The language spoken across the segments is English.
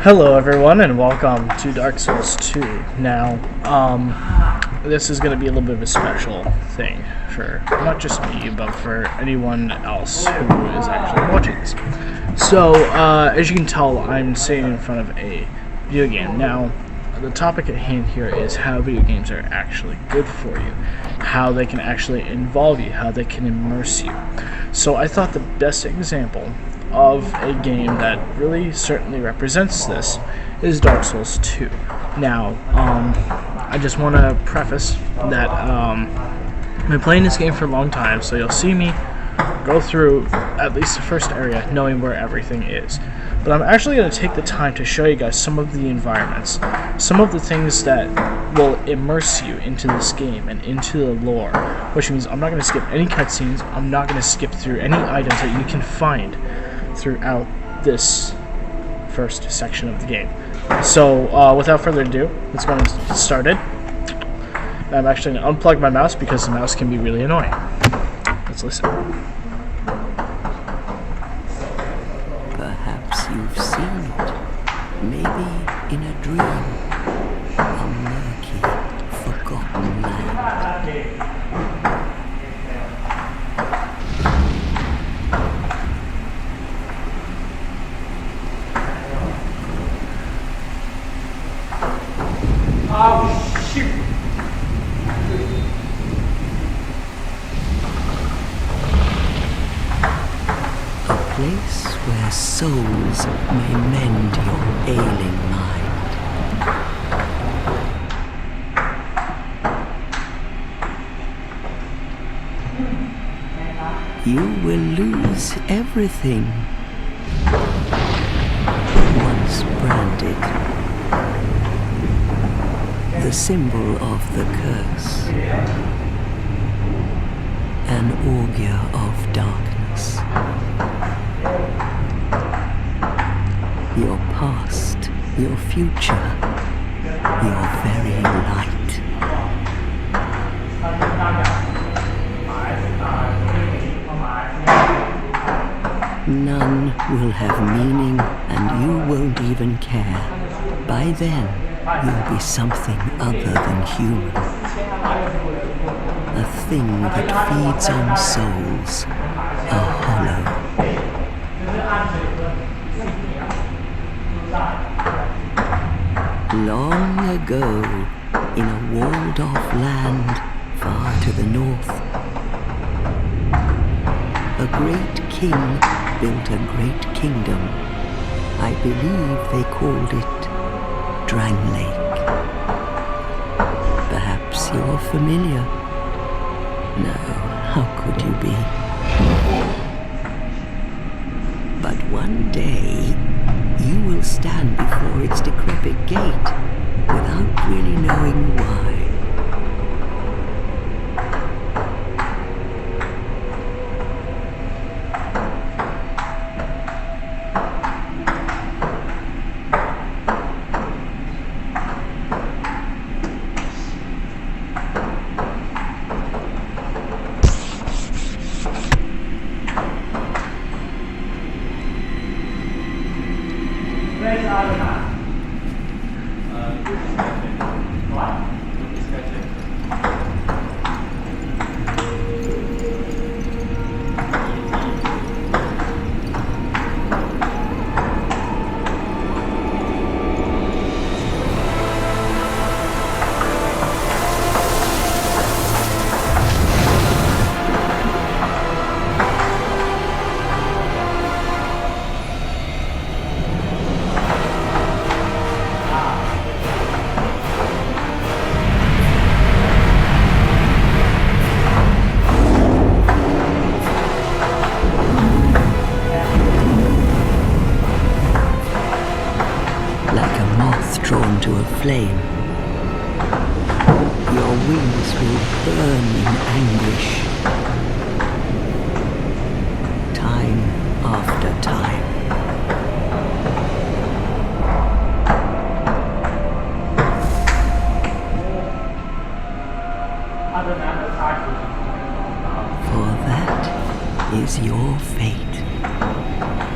Hello everyone and welcome to Dark Souls 2. Now, this is going to be a little bit of a special thing for not just me, but for anyone else who is actually watching this. So, as you can tell, I'm sitting in front of a video game. Now, the topic at hand here is how video games are actually good for you, how they can actually involve you, how they can immerse you. So I thought the best example of a game that really certainly represents this is Dark Souls 2. Now, I just want to preface that I've been playing this game for a long time, so you'll see me go through at least the first area knowing where everything is. But I'm actually going to take the time to show you guys some of the environments, some of the things that will immerse you into this game and into the lore, which means I'm not going to skip any cutscenes, I'm not going to skip through any items that you can find throughout this first section of the game. So, without further ado, let's go and get started. I'm actually going to unplug my mouse because the mouse can be really annoying. Let's listen. Perhaps you've seen it, maybe in a dream, a murky, forgotten land. Oh, shoot! A place where souls may mend your ailing mind. You will lose everything once branded. The symbol of the curse, an augur of darkness. Your past, your future, your very light. None will have meaning, and you won't even care. By then, you'll be something other than human. A thing that feeds on souls. A hollow. Long ago, in a walled-off land far to the north, a great king built a great kingdom. I believe they called it Drang Lake. Perhaps you're familiar. No, how could you be? But one day, you will stand before its decrepit gate without really knowing why. Drawn to a flame, your wings will burn in anguish, time after time. For that is your fate,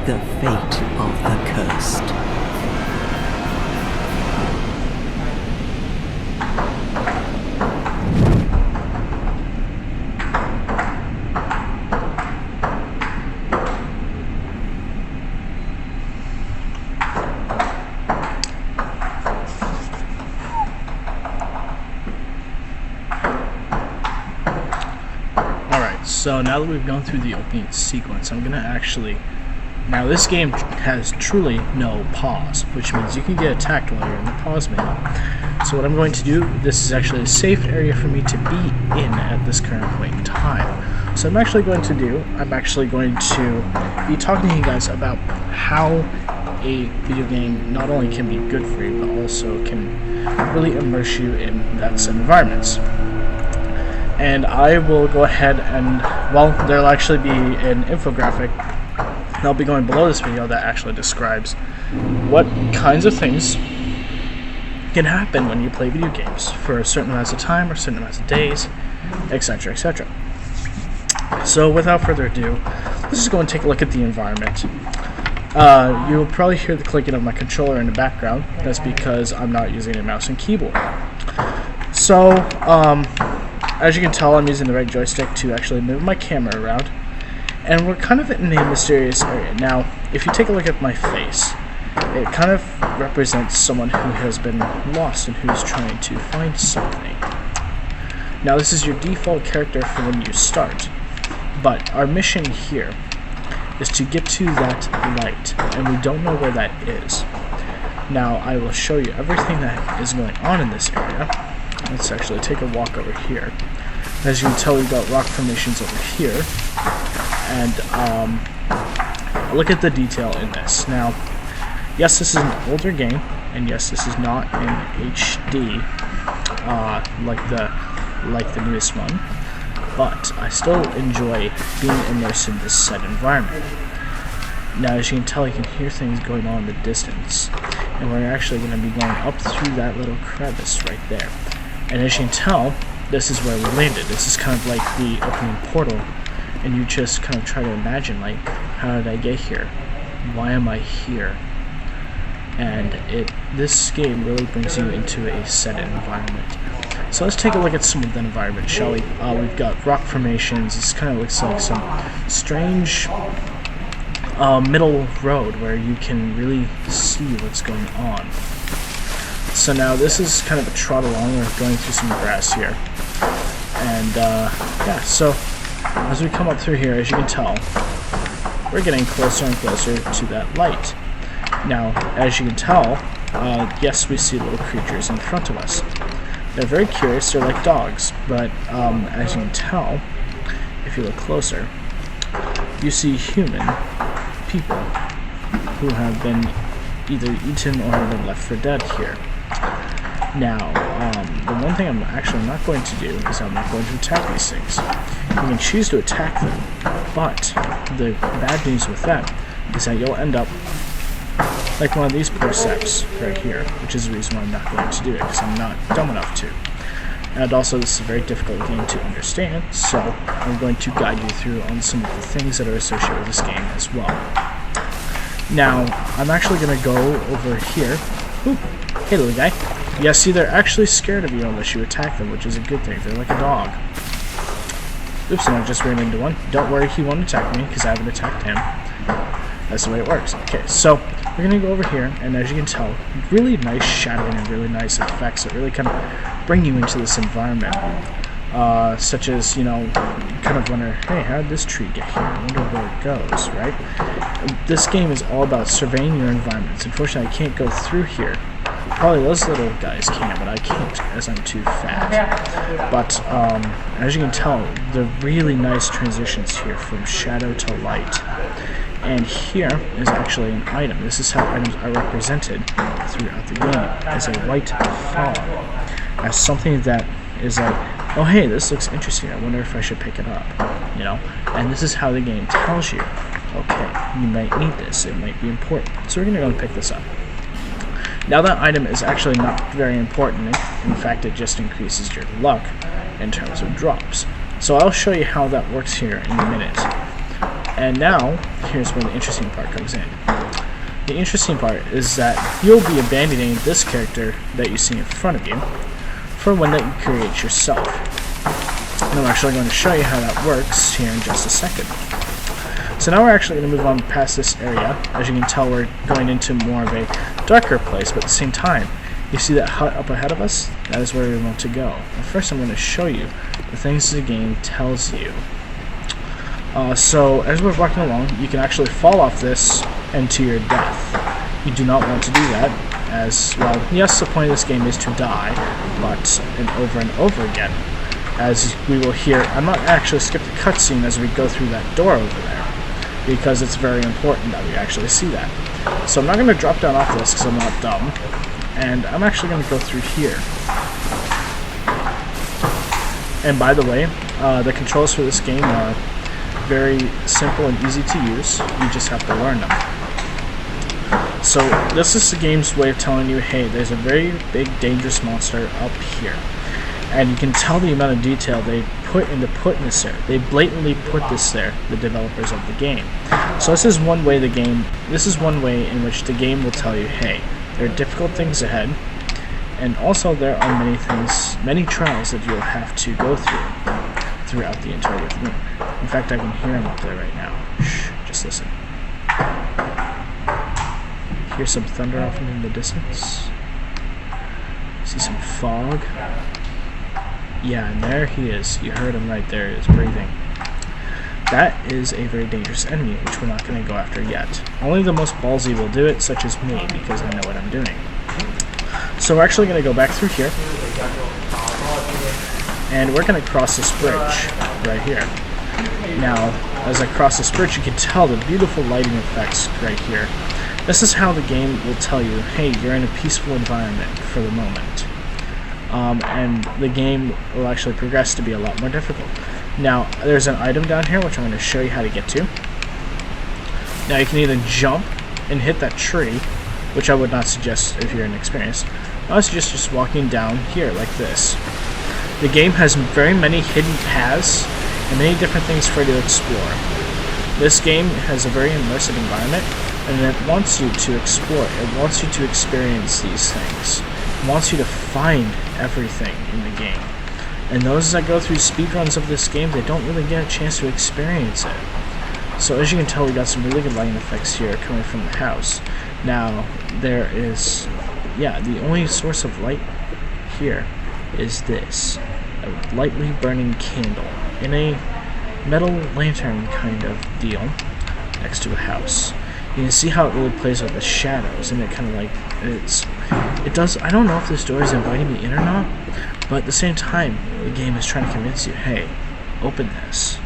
the fate of the cursed. So now that we've gone through the opening sequence, I'm gonna actually... Now this game has truly no pause, which means you can get attacked while you're in the pause menu. So what I'm going to do, this is actually a safe area for me to be in at this current point in time. So I'm actually going to be talking to you guys about how a video game not only can be good for you, but also can really immerse you in that set of environments. And I will go ahead and, well, there'll actually be an infographic that'll be going below this video that actually describes what kinds of things can happen when you play video games for a certain amount of time or certain amount of days, etc., etc. So without further ado, let's just go and take a look at the environment. You'll probably hear the clicking of my controller in the background. That's because I'm not using a mouse and keyboard. So, as you can tell, I'm using the right joystick to actually move my camera around. And we're kind of in a mysterious area. Now, if you take a look at my face, it kind of represents someone who has been lost and who's trying to find something. Now, this is your default character for when you start. But our mission here is to get to that light, and we don't know where that is. Now, I will show you everything that is going on in this area. Let's actually take a walk over here. As you can tell, we've got rock formations over here. And look at the detail in this. Now, yes, this is an older game, and yes, this is not in HD like the newest one. But I still enjoy being immersed in this set environment. Now, as you can tell, you can hear things going on in the distance, and we're actually going to be going up through that little crevice right there. And as you can tell, this is where we landed. This is kind of like the opening portal, and you just kind of try to imagine, like, how did I get here? Why am I here? And this game really brings you into a set environment. So let's take a look at some of the environment, shall we? We've got rock formations. This kind of looks like some strange middle road where you can really see what's going on. So now this is kind of a trot along. We're going through some grass here. And yeah, so as we come up through here, as you can tell, we're getting closer and closer to that light. Now, as you can tell, yes, we see little creatures in front of us. They're very curious, they're like dogs, but as you can tell, if you look closer, you see human people who have been either eaten or have been left for dead here. Now, the one thing I'm actually not going to do is I'm not going to attack these things. You can choose to attack them, but the bad news with that is that you'll end up like one of these poor seps right here, which is the reason why I'm not going to do it, because I'm not dumb enough to. And also, this is a very difficult game to understand, so I'm going to guide you through on some of the things that are associated with this game as well. Now, I'm actually going to go over here. Ooh, hey little guy. Yeah, see, they're actually scared of you unless you attack them, which is a good thing. They're like a dog. Oops, and I just ran into one. Don't worry, he won't attack me, because I haven't attacked him. That's the way it works. Okay, so we're going to go over here, and as you can tell, really nice shadowing and really nice effects that really kind of bring you into this environment. Such as, you know, you kind of wonder, hey, how did this tree get here? I wonder where it goes, right? This game is all about surveying your environments. Unfortunately, I can't go through here. Probably those little guys can, but I can't as I'm too fat. But as you can tell, the really nice transitions here from shadow to light. And here is actually an item. This is how items are represented throughout the game, as a white fog, as something that is like, oh hey, this looks interesting, I wonder if I should pick it up, you know? And this is how the game tells you, okay, you might need this, it might be important. So we're going to go and pick this up. Now that item is actually not very important. In fact, it just increases your luck in terms of drops. So I'll show you how that works here in a minute. And now, here's where the interesting part comes in. The interesting part is that you'll be abandoning this character that you see in front of you for one that you create yourself. And I'm actually going to show you how that works here in just a second. So now we're actually going to move on past this area. As you can tell, we're going into more of a darker place, but at the same time, you see that hut up ahead of us? That is where we want to go. But first I'm going to show you the things the game tells you So as we're walking along, you can actually fall off this and to your death. You do not want to do that, as well. Yes, the point of this game is to die, but over and over again. As we will hear, I'm not actually skip the cutscene as we go through that door over there, because it's very important that we actually see that. So I'm not going to drop down off this because I'm not dumb, and I'm actually going to go through here. And by the way, the controls for this game are very simple and easy to use. You just have to learn them. So this is the game's way of telling you, hey, there's a very big dangerous monster up here. And you can tell the amount of detail they put into putting this there. They blatantly put this there, the developers of the game. So this is one way in which the game will tell you, hey, there are difficult things ahead, and also there are many trials that you'll have to go through throughout the entire game. In fact, I can hear him up there right now. Shh, just listen. Hear some thunder off in the distance. See some fog. Yeah, and there he is. You heard him right there. He's breathing. That is a very dangerous enemy, which we're not going to go after yet. Only the most ballsy will do it, such as me, because I know what I'm doing. So we're actually going to go back through here. And we're going to cross this bridge right here. Now, as I cross this bridge, you can tell the beautiful lighting effects right here. This is how the game will tell you, hey, you're in a peaceful environment for the moment. And the game will actually progress to be a lot more difficult. Now, there's an item down here, which I'm going to show you how to get to. Now, you can either jump and hit that tree, which I would not suggest if you're inexperienced. I would suggest just walking down here like this. The game has very many hidden paths and many different things for you to explore. This game has a very immersive environment, and it wants you to explore. It wants you to experience these things. It wants you to find everything in the game. And those that go through speedruns of this game, they don't really get a chance to experience it. So as you can tell, we got some really good lighting effects here coming from the house. Now, there is, the only source of light here is this. A lightly burning candle in a metal lantern kind of deal next to a house. You can see how it really plays with the shadows, and it kind of like, it does, I don't know if this door is inviting me in or not, but at the same time, the game is trying to convince you, hey, open this.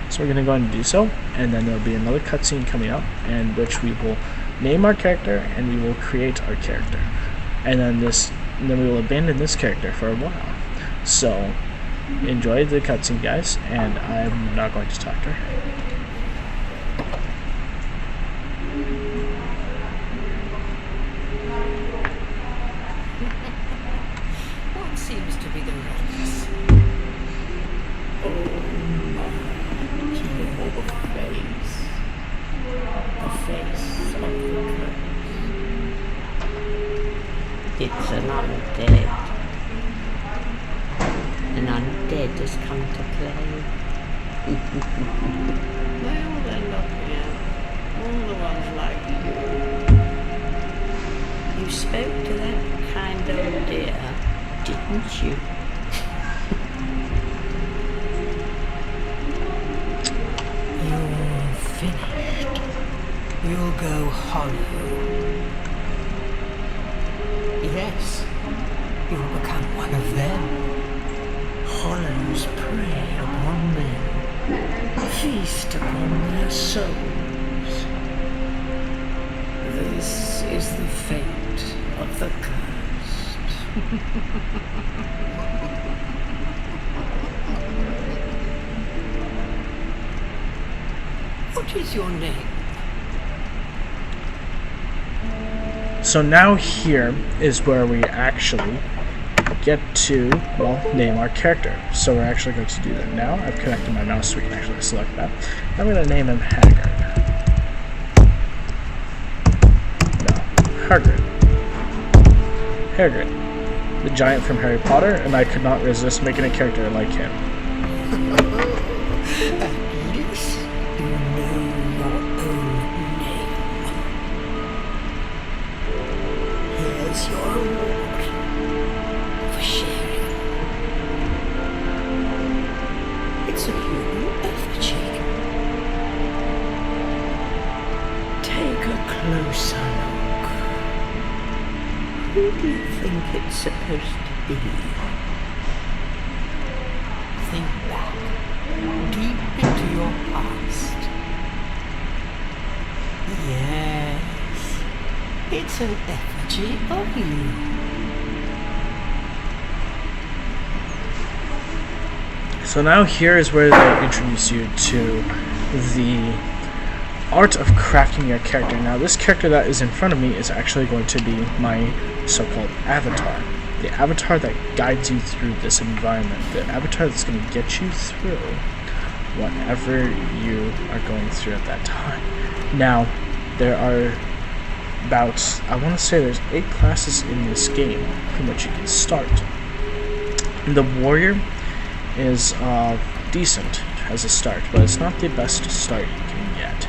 So we're going to go ahead and do so, and then there'll be another cutscene coming up, in which we will name our character, and we will create our character. And then we will abandon this character for a while. So, enjoy the cutscene, guys, and I'm not going to talk to her. What seems to be the race? The face of the curse. It's an undead. An undead has come to play. Well, they're not here. All the ones like you. You spoke to that kind old dear, didn't you? You're finished. You'll go hollow. Yes, you'll become one of them. Hollows prey upon men, feast upon their souls. This is the fate of the cursed. What is your name? So now here is where we actually get to, name our character. So we're actually going to do that now. I've connected my mouse so we can actually select that. I'm going to name him Haggard. No, Hagrid. Hagrid, the giant from Harry Potter, and I could not resist making a character like him. At least you know your own name. Here's your reward for sharing. It's a human effigy. Who do you think it's supposed to be? Think back, deep into your past. Yes, it's an effigy of you. So now here is where they introduce you to the art of crafting your character. Now this character that is in front of me is actually going to be my so-called avatar. The avatar that guides you through this environment. The avatar that's going to get you through whatever you are going through at that time. Now, there are about, I want to say there's 8 classes in this game from which you can start. The warrior is decent as a start, but it's not the best start you can get.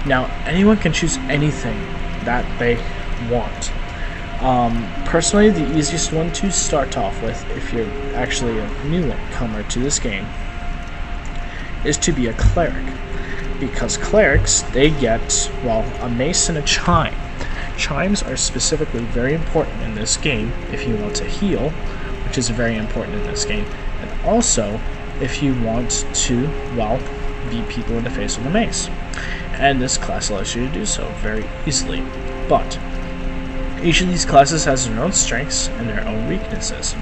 Now, anyone can choose anything that they want. Personally, the easiest one to start off with, if you're actually a newcomer to this game, is to be a cleric. Because clerics, they get, well, a mace and a chime. Chimes are specifically very important in this game if you want to heal, which is very important in this game. And also, if you want to, well, beat people in the face with a mace. And this class allows you to do so very easily. But each of these classes has their own strengths and their own weaknesses.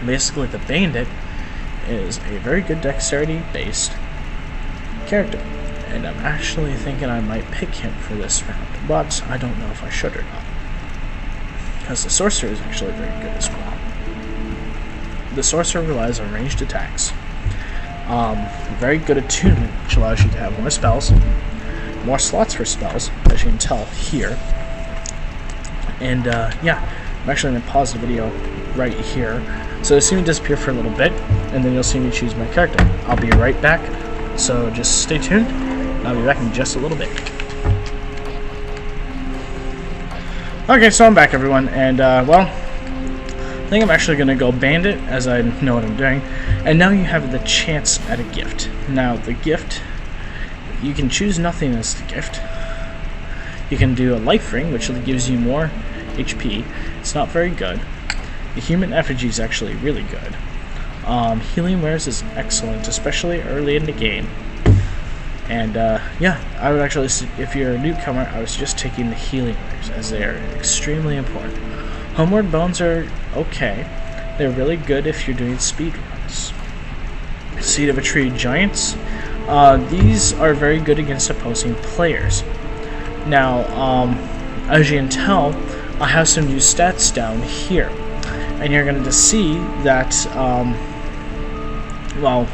Basically, the bandit is a very good dexterity-based character. And I'm actually thinking I might pick him for this round, but I don't know if I should or not. Because the sorcerer is actually very good as well. The sorcerer relies on ranged attacks. Very good attunement, which allows you to have more spells, more slots for spells, as you can tell here. And yeah, I'm actually going to pause the video right here. So you'll see me disappear for a little bit, and then you'll see me choose my character. I'll be right back, so just stay tuned, and I'll be back in just a little bit. Okay, so I'm back, everyone, and well, I think I'm actually going to go bandit, as I know what I'm doing. And now you have the chance at a gift. Now, the gift, you can choose nothing as the gift. You can do a life ring, which gives you more HP. It's not very good. The human effigy is actually really good. Healing wares is excellent, especially early in the game. And yeah, I would actually, if you're a newcomer, I was just taking the healing wares, as they are extremely important. Homeward bones are okay. They're really good if you're doing speed runs. Seed of a Tree Giants. These are very good against opposing players. Now, as you can tell, I have some new stats down here. And you're going to see that, well,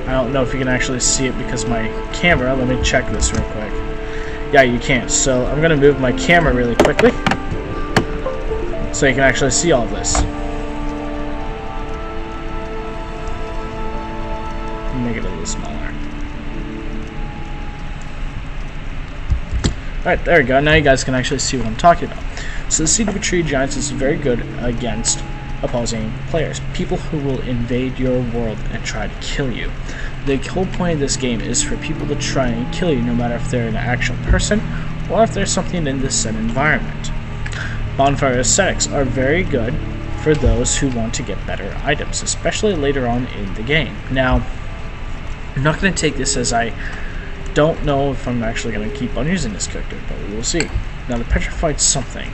I don't know if you can actually see it because my camera, let me check this real quick. Yeah, you can't. So I'm going to move my camera really quickly, so you can actually see all of this. Make it a little smaller. Alright, there we go. Now you guys can actually see what I'm talking about. So the Seed of a Tree Giants is very good against opposing players. People who will invade your world and try to kill you. The whole point of this game is for people to try and kill you, no matter if they're an actual person or if there's something in this set environment. Bonfire Ascetics are very good for those who want to get better items, especially later on in the game. Now, I'm not going to take this, as I don't know if I'm actually going to keep on using this character, but we will see. Now, the Petrified Something.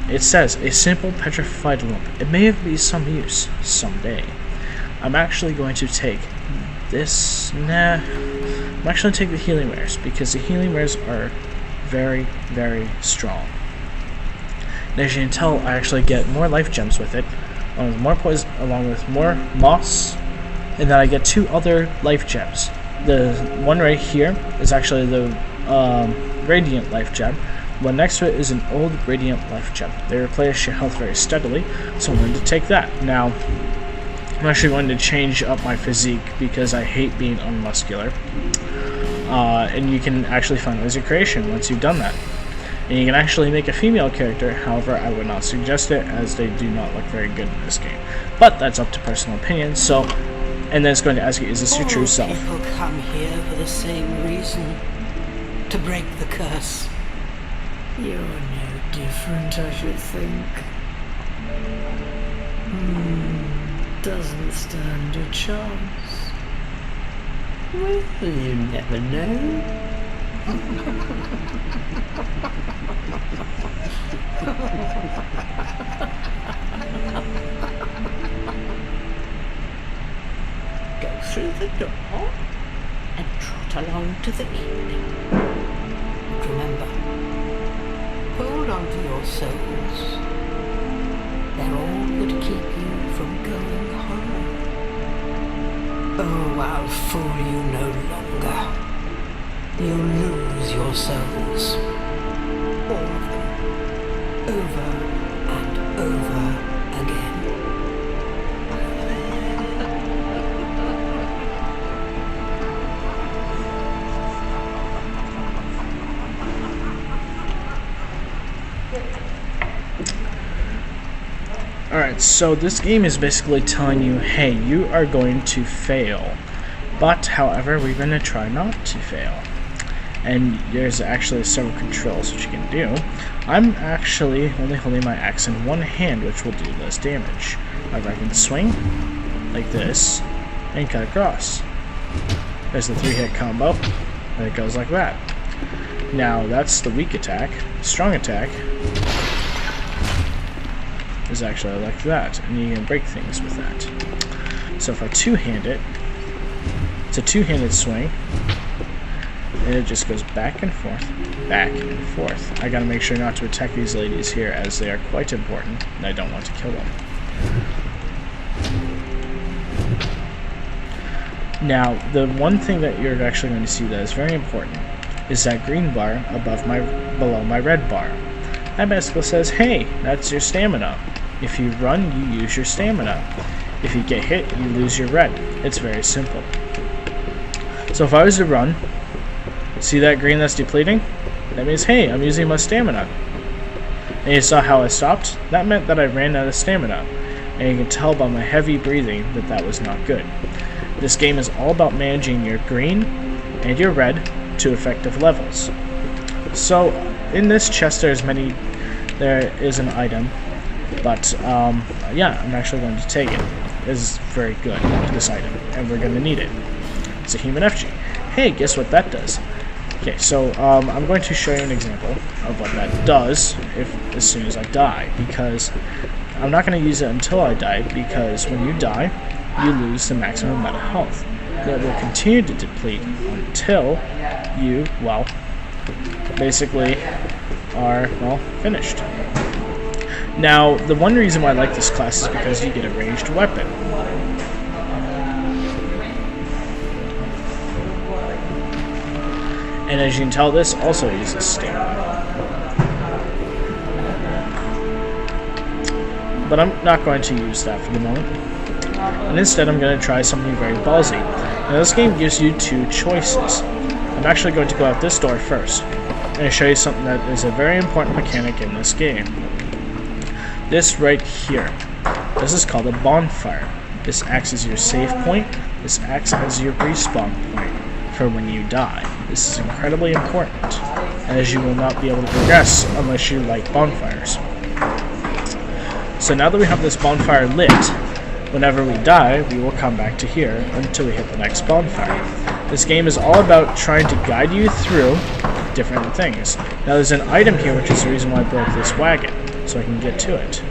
It says, a simple petrified lump. It may be some use someday. I'm actually going to take this. Nah. I'm actually going to take the Healing Wares, because the Healing Wares are very, very strong. And as you can tell, I actually get more life gems with it, along with more poison, along with more moss, and then I get 2 other life gems. The one right here is actually the Radiant Life Gem. One next to it is an Old Radiant Life Gem. They replenish your health very steadily, so I'm going to take that. Now, I'm actually going to change up my physique because I hate being unmuscular. And you can actually finalize your creation once you've done that. And you can actually make a female character, however, I would not suggest it, as they do not look very good in this game. But that's up to personal opinion, so... And then it's going to ask you, is this your true self? People come here for the same reason. To break the curse. You're no different, I should think. Doesn't stand a chance. Well, you never know. Go through the door and trot along to the evening. But remember, hold on to your souls. They're all that keep you from going home. Oh, I'll fool you no longer. You'll lose your souls. All of them. Over and over again. Alright, so this game is basically telling you, hey, you are going to fail. But, however, we're going to try not to fail. And there's actually several controls which you can do. I'm actually only holding my axe in one hand, which will do less damage. However, I can swing like this and cut across. There's the 3-hit combo, and it goes like that. Now, that's the weak attack. Strong attack is actually like that, and you can break things with that. So if I two-hand it, it's a two-handed swing, and it just goes back and forth, back and forth. I gotta make sure not to attack these ladies here, as they are quite important, and I don't want to kill them. Now, the one thing that you're actually going to see that is very important is that green bar below my red bar. That basically says, hey, that's your stamina. If you run, you use your stamina. If you get hit, you lose your red. It's very simple. So if I was to run, see that green that's depleting? That means, hey, I'm using my stamina. And you saw how I stopped? That meant that I ran out of stamina. And you can tell by my heavy breathing that that was not good. This game is all about managing your green and your red to effective levels. So in this chest there is an item, but yeah, I'm actually going to take it. This is very good, this item, and we're going to need it. It's a human effigy. Hey, guess what that does? Okay, so I'm going to show you an example of what that does as soon as I die, because I'm not going to use it until I die, because when you die, you lose the maximum amount of health. That will continue to deplete until you, well, basically are, well, finished. Now, the one reason why I like this class is because you get a ranged weapon. And as you can tell, this also uses stamina. But I'm not going to use that for the moment. And instead, I'm going to try something very ballsy. Now, this game gives you two choices. I'm actually going to go out this door first. I'm going to show you something that is a very important mechanic in this game. This right here. This is called a bonfire. This acts as your save point. This acts as your respawn point for when you die. This is incredibly important, as you will not be able to progress unless you light bonfires. So now that we have this bonfire lit, whenever we die, we will come back to here until we hit the next bonfire. This game is all about trying to guide you through different things. Now there's an item here, which is the reason why I broke this wagon, so I can get to it.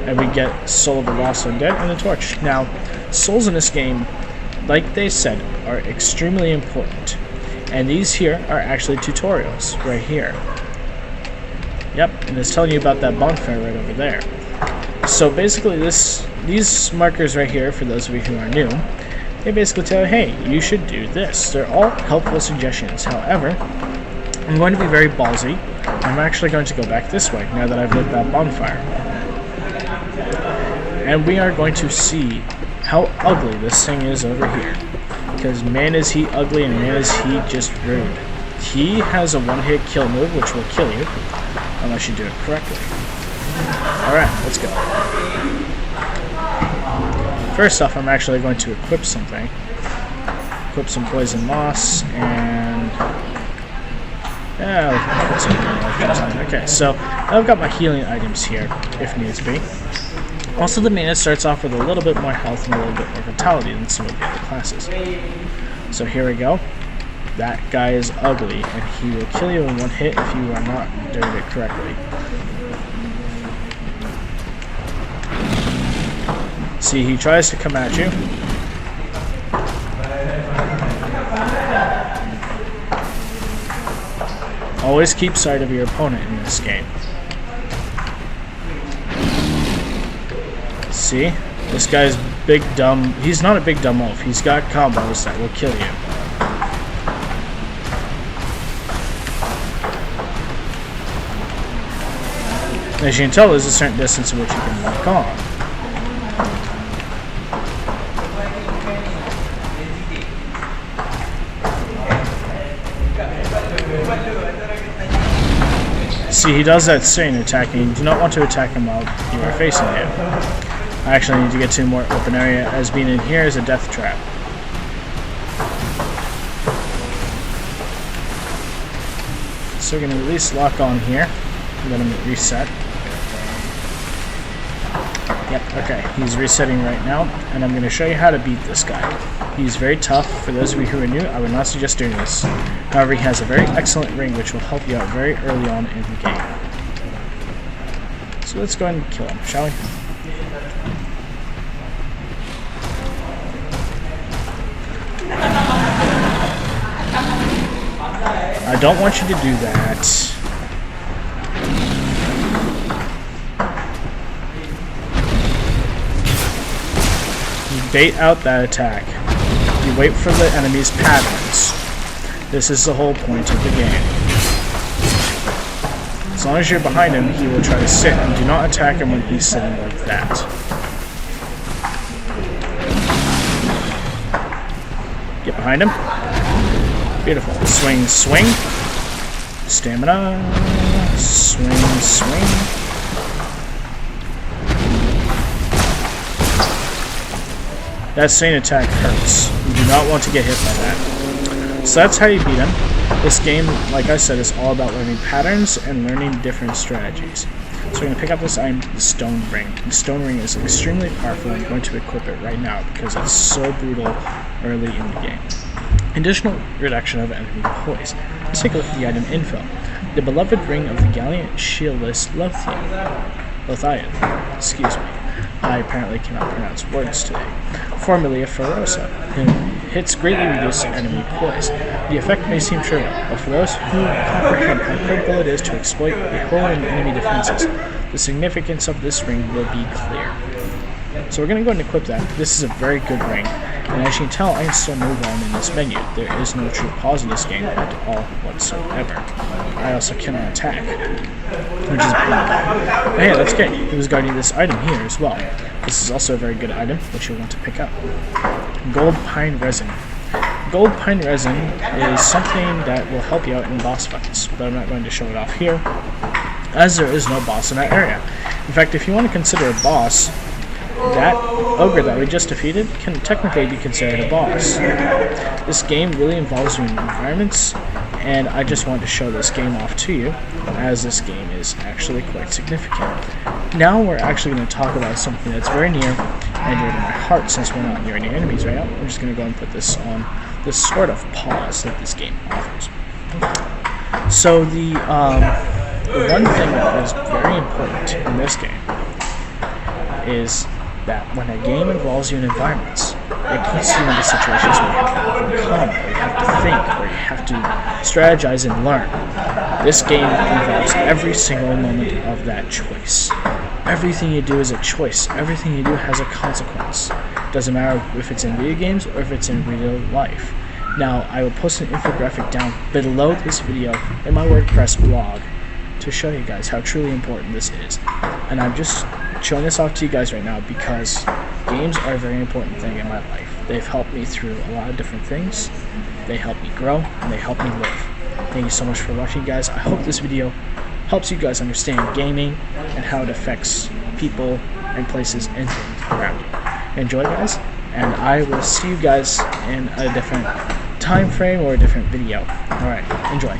And we get Soul of the Lost Undead and a torch. Now, souls in this game, like they said, are extremely important. And these here are actually tutorials, right here. Yep, and it's telling you about that bonfire right over there. So basically these markers right here, for those of you who are new, they basically tell you, hey, you should do this. They're all helpful suggestions. However, I'm going to be very ballsy. I'm actually going to go back this way, now that I've lit that bonfire. And we are going to see how ugly this thing is over here. Because man is he ugly and man is he just rude. He has a one-hit kill move which will kill you, unless you do it correctly. Alright, let's go. First off, I'm actually going to equip something. Equip some poison moss, and yeah, let's put some Okay, so I've got my healing items here, if needs be. Also, the main starts off with a little bit more health and a little bit more vitality than some of the other classes. So here we go. That guy is ugly, and he will kill you in one hit if you are not doing it correctly. See, he tries to come at you. Always keep sight of your opponent in this game. See? This guy's big dumb... He's not a big dumb wolf. He's got combos that will kill you. As you can tell, there's a certain distance in which you can lock on. See, he does that strain attack, and you do not want to attack him while you are facing him. I actually need to get to a more open area, as being in here is a death trap. So we're going to at least lock on here, let him reset. Yep, okay, he's resetting right now, and I'm going to show you how to beat this guy. He's very tough. For those of you who are new, I would not suggest doing this. However, he has a very excellent ring which will help you out very early on in the game. So let's go ahead and kill him, shall we? I don't want you to do that. You bait out that attack. You wait for the enemy's patterns. This is the whole point of the game. As long as you're behind him, he will try to sit, and do not attack him when he's sitting like that. Get behind him. Beautiful. Swing, swing. Stamina. Swing, swing. That strain attack hurts. You do not want to get hit by that. So that's how you beat him. This game, like I said, is all about learning patterns and learning different strategies. So we're going to pick up this item, the stone ring. The stone ring is extremely powerful. I'm going to equip it right now because it's so brutal early in the game. Additional reduction of enemy poise. Let's take a look at the item info. The beloved ring of the gallant shieldless Lothian. Excuse me. I apparently cannot pronounce words today. Formerly a Ferosa. Hits greatly reduce enemy poise. The effect may seem trivial, but for those who comprehend how critical it is to exploit a hole in enemy defenses, the significance of this ring will be clear. So we're going to go ahead and equip that. This is a very good ring, and as you can tell, I can still move on in this menu. There is no true pause in this game at all whatsoever. I also cannot attack, which is bad. But hey, that's good. He was guarding this item here as well. This is also a very good item, which you'll want to pick up. Gold Pine Resin. Gold Pine Resin is something that will help you out in boss fights, but I'm not going to show it off here, as there is no boss in that area. In fact, if you want to consider a boss, that ogre that we just defeated can technically be considered a boss. This game really involves you in environments, and I just wanted to show this game off to you, as this game is actually quite significant. Now we're actually going to talk about something that's very near and dear to my heart, since we're not near any enemies right now. I'm just going to go and put this on this sort of pause that this game offers. So the one thing that is very important in this game is that when a game involves you in environments, it puts you into situations where you have to overcome, where you have to think, where you have to strategize and learn. This game involves every single moment of that choice. Everything you do is a choice. Everything you do has a consequence. Doesn't matter if it's in video games or if it's in real life. Now, I will post an infographic down below this video in my WordPress blog to show you guys how truly important this is. And I'm just showing this off to you guys right now because games are a very important thing in my life. They've helped me through a lot of different things. They help me grow, and they help me live. Thank you so much for watching, guys. I hope this video helps you guys understand gaming and how it affects people and places and things around you. Enjoy, guys, and I will see you guys in a different time frame or a different video. Alright, enjoy.